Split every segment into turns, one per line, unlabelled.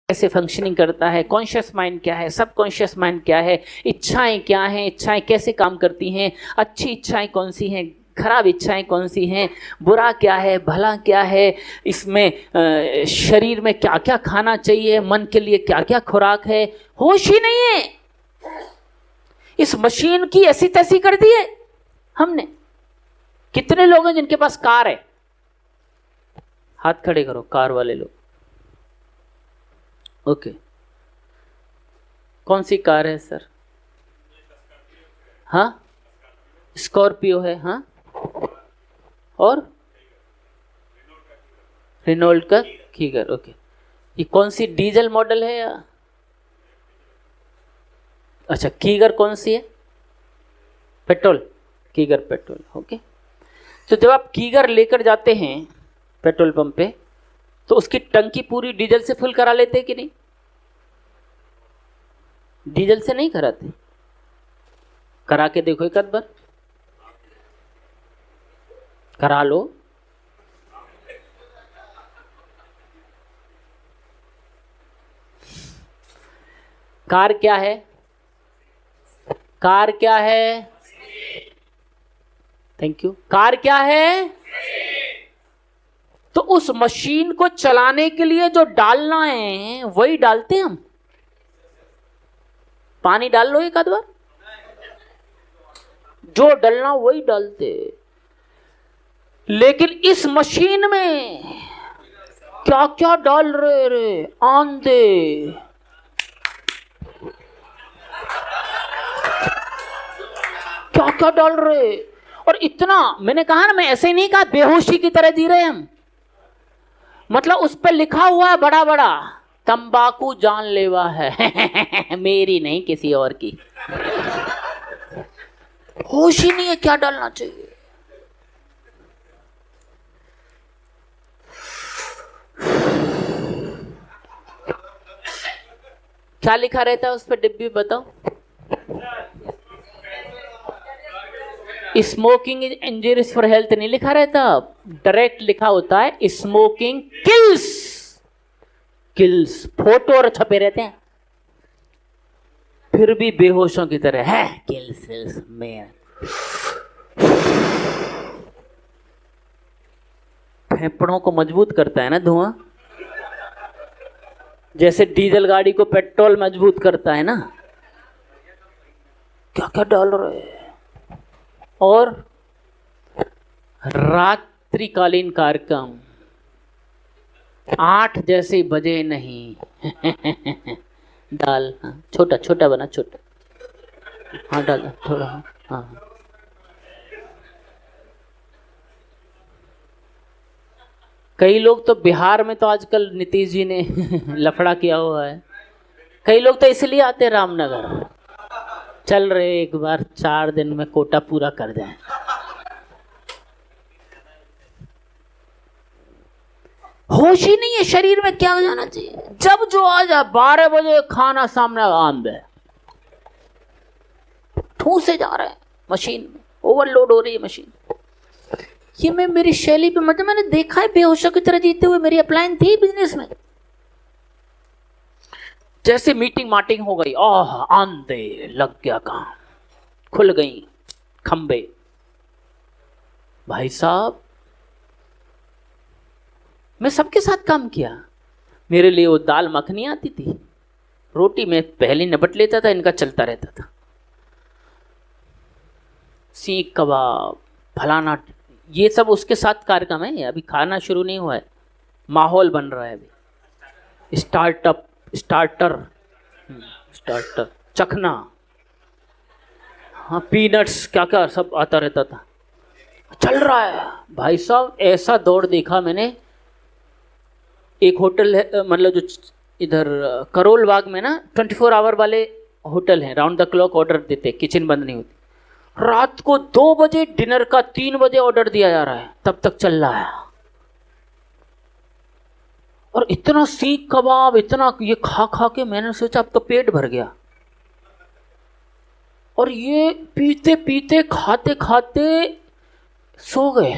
कैसे फंक्शनिंग करता है, कॉन्शियस माइंड क्या है, सब कॉन्शियस माइंड क्या है, इच्छाएं क्या हैं, इच्छाएं कैसे काम करती हैं, अच्छी इच्छाएं कौन सी हैं, खराब इच्छाएं कौन सी हैं, बुरा क्या है, भला क्या है, इसमें शरीर में क्या क्या खाना चाहिए, मन के लिए क्या क्या खुराक है, होश ही नहीं है। इस मशीन की ऐसी तैसी कर दी है हमने। कितने लोग हैं जिनके पास कार है? हाथ खड़े करो, कार वाले लोग। ओके, कौन सी कार है सर? हाँ, स्कॉर्पियो है। हाँ, और रेनॉल्ट का कीगर। ओके, ये कौन सी डीजल मॉडल है या? अच्छा, कीगर कौन सी है? पेट्रोल। कीगर पेट्रोल। ओके, तो जब आप कीगर लेकर जाते हैं पेट्रोल पंप पे, तो उसकी टंकी पूरी डीजल से फुल करा लेते कि नहीं? डीजल से नहीं कराते? करा के देखो एक आध बार, करा लो। कार क्या है? कार क्या है? Thank you. कार क्या है? तो उस मशीन को चलाने के लिए जो डालना है वही डालते हैं हम। पानी डाल लो एक आध बार, जो डालना वही डालते। लेकिन इस मशीन में क्या क्या डाल रहे रे आंधे। क्या क्या डाल रहे। और इतना, मैंने कहा ना, मैं ऐसे नहीं कहा बेहोशी की तरह जी रहे हम। मतलब उस पर लिखा हुआ है बड़ा बड़ा, तंबाकू जानलेवा है मेरी नहीं, किसी और की। होश ही नहीं है क्या डालना चाहिए। क्या लिखा रहता है उस पर डिब्बी, बताओ? Smoking is injurious for health नहीं लिखा रहता, डायरेक्ट लिखा होता है स्मोकिंग किल्स। किल्स फोटो और छपे रहते हैं, फिर भी बेहोशों की तरह है किल्स में। फेफड़ों को मजबूत करता है ना धुआं, जैसे डीजल गाड़ी को पेट्रोल मजबूत करता है ना। क्या क्या डाल रहे हैं। और रात्रिकालीन कार्यक्रम 8 जैसे बजे नहीं डाल। हाँ, छोटा छोटा बना, छोटा। हाँ डाल थोड़ा। हाँ, कई लोग तो बिहार में तो आजकल नीतीश जी ने लफड़ा किया हुआ है। कई लोग तो इसलिए आते रामनगर, चल रहे एक बार 4 दिन में कोटा पूरा कर जाए। होश ही नहीं है शरीर में क्या हो जाना चाहिए। जब जो आ जाए 12 बजे खाना सामने आंद है, ठूसे जा रहे हैं मशीन में, ओवरलोड हो रही है मशीन। ये मैं मेरी शैली पे, मतलब मैंने देखा है बेहोशों की तरह जीते हुए। मेरी अपलाइन थी बिजनेस में, जैसे मीटिंग माटिंग हो गई, आंधे लग गया काम, खुल गई खंबे। भाई साहब, मैं सबके साथ काम किया। मेरे लिए वो दाल मखनी आती थी, रोटी में पहले निपट लेता था, इनका चलता रहता था। सीख कबाब फलाना, ये सब उसके साथ कार्यक्रम है। अभी खाना शुरू नहीं हुआ है, माहौल बन रहा है अभी। स्टार्टर चखना, हाँ, पीनट्स, क्या क्या सब आता रहता था, चल रहा है। भाई साहब, ऐसा दौड़ देखा मैंने। एक होटल है, मतलब जो इधर करोल बाग में ना 24 आवर वाले होटल हैं, राउंड द क्लॉक ऑर्डर देते, किचन बंद नहीं होती। रात को 2 बजे डिनर का 3 बजे ऑर्डर दिया जा रहा है, तब तक चल रहा है। और इतना सीख कबाब, इतना ये खा खा के मैंने सोचा अब तो पेट भर गया। और ये पीते पीते खाते खाते सो गए।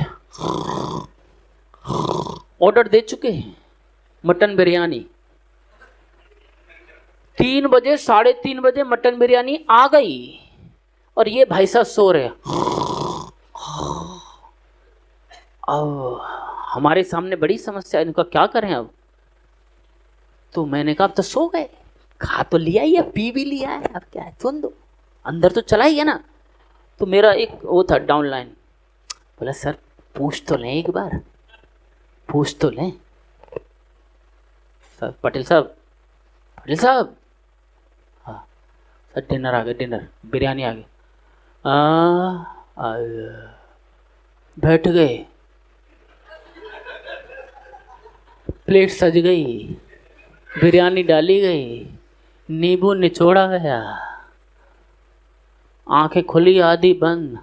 ऑर्डर दे चुके हैं मटन बिरयानी, 3 बजे 3:30 मटन बिरयानी आ गई और ये भाई साहब सो रहे। अब हमारे सामने बड़ी समस्या, इनका क्या करें अब। तो मैंने कहा अब तो सो गए, खा तो लिया ही है, पी भी लिया है, अब क्या है, सुन दो, अंदर तो चला ही है ना। तो मेरा एक वो था डाउनलाइन, बोला सर पूछ तो लें, एक बार पूछ तो लें। सर पटेल साहब, हाँ सर डिनर आ गया, डिनर बिरयानी आ गई। बैठ गए, प्लेट सज गई, बिरयानी डाली गई, नींबू निचोड़ा गया, आंखें खुली आधी बंद।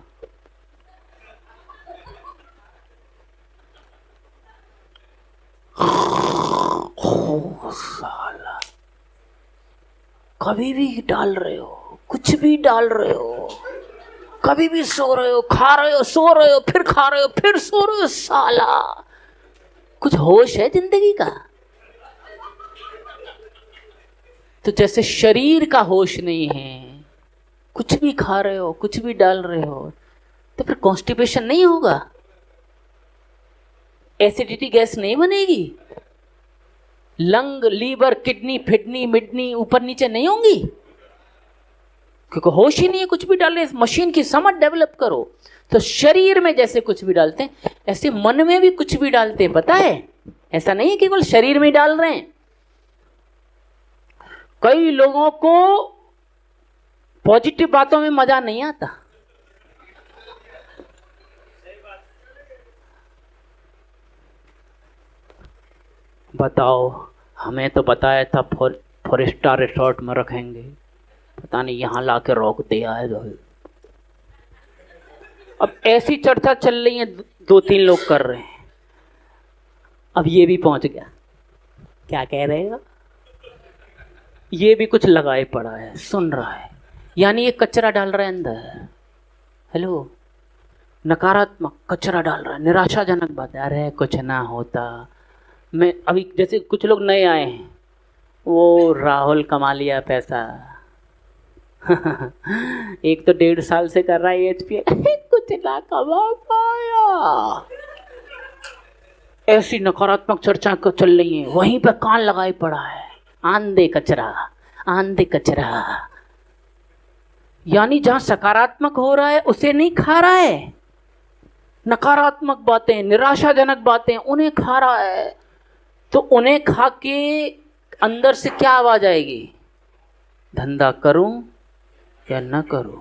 साला कभी भी डाल रहे हो, कुछ भी डाल रहे हो, कभी भी सो रहे हो, खा रहे हो, सो रहे हो, फिर खा रहे हो, फिर सो रहे हो। साला कुछ होश है जिंदगी का? तो जैसे शरीर का होश नहीं है, कुछ भी खा रहे हो, कुछ भी डाल रहे हो, तो फिर कॉन्स्टिपेशन नहीं होगा, एसिडिटी गैस नहीं बनेगी, लंग लीवर किडनी फिडनी मिडनी ऊपर नीचे नहीं होंगी, क्योंकि होश ही नहीं है, कुछ भी डाल रहे। इस मशीन की समझ डेवलप करो। तो शरीर में जैसे कुछ भी डालते हैं, ऐसे मन में भी कुछ भी डालते हैं, पता है? ऐसा नहीं है केवल शरीर में डाल रहे हैं। कई लोगों को पॉजिटिव बातों में मजा नहीं आता। बताओ, हमें तो बताया था 4 स्टार रिसोर्ट में रखेंगे, पता नहीं यहां लाके रोक दिया है। अब ऐसी चर्चा चल रही है, 2-3 लोग कर रहे हैं, अब ये भी पहुंच गया, क्या कह रहे हो, ये भी कुछ लगाए पड़ा है, सुन रहा है, यानी ये कचरा डाल रहा है अंदर। हेलो, नकारात्मक कचरा डाल रहा है, निराशाजनक बात है, अरे कुछ ना होता। मैं अभी जैसे कुछ लोग नए आए हैं, वो राहुल कमा लिया पैसा एक तो 1.5 साल से कर रहा है एचपी, कुछ ना कमा पाया। ऐसी नकारात्मक चर्चा चल रही है, वहीं पे कान लगाए पड़ा है, आंधे कचरा, आंधे कचरा। यानी जहां सकारात्मक हो रहा है उसे नहीं खा रहा है, नकारात्मक बातें, निराशाजनक बातें उन्हें खा रहा है। तो उन्हें खा के अंदर से क्या आवाज आएगी? धंधा करूं या न करूं,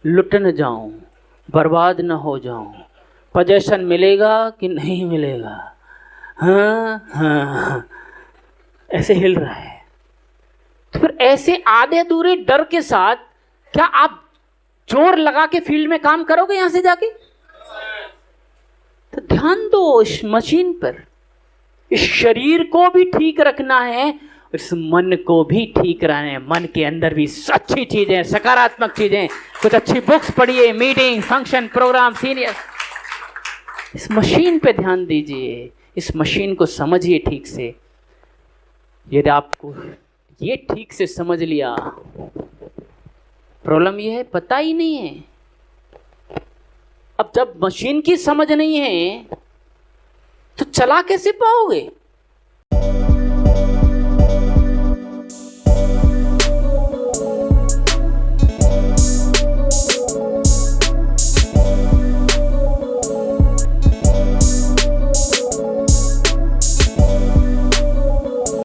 लुट न जाऊं, बर्बाद न हो जाऊं, पोजीशन मिलेगा कि नहीं मिलेगा, हाँ हाँ, ऐसे हिल रहा है। तो फिर ऐसे आधे अधूरे डर के साथ क्या आप जोर लगा के फील्ड में काम करोगे यहां से जाके? तो ध्यान दो इस मशीन पर। इस शरीर को भी ठीक रखना है, इस मन को भी ठीक रखना है। मन के अंदर भी अच्छी चीजें, सकारात्मक चीजें, कुछ अच्छी बुक्स पढ़िए, मीटिंग, फंक्शन, प्रोग्राम, सीनियर। इस मशीन पे ध्यान दीजिए, इस मशीन को समझिए ठीक से। यदि आपको ये ठीक से समझ लिया, प्रॉब्लम ये है पता ही नहीं है। अब जब मशीन की समझ नहीं है तो चला कैसे पाओगे?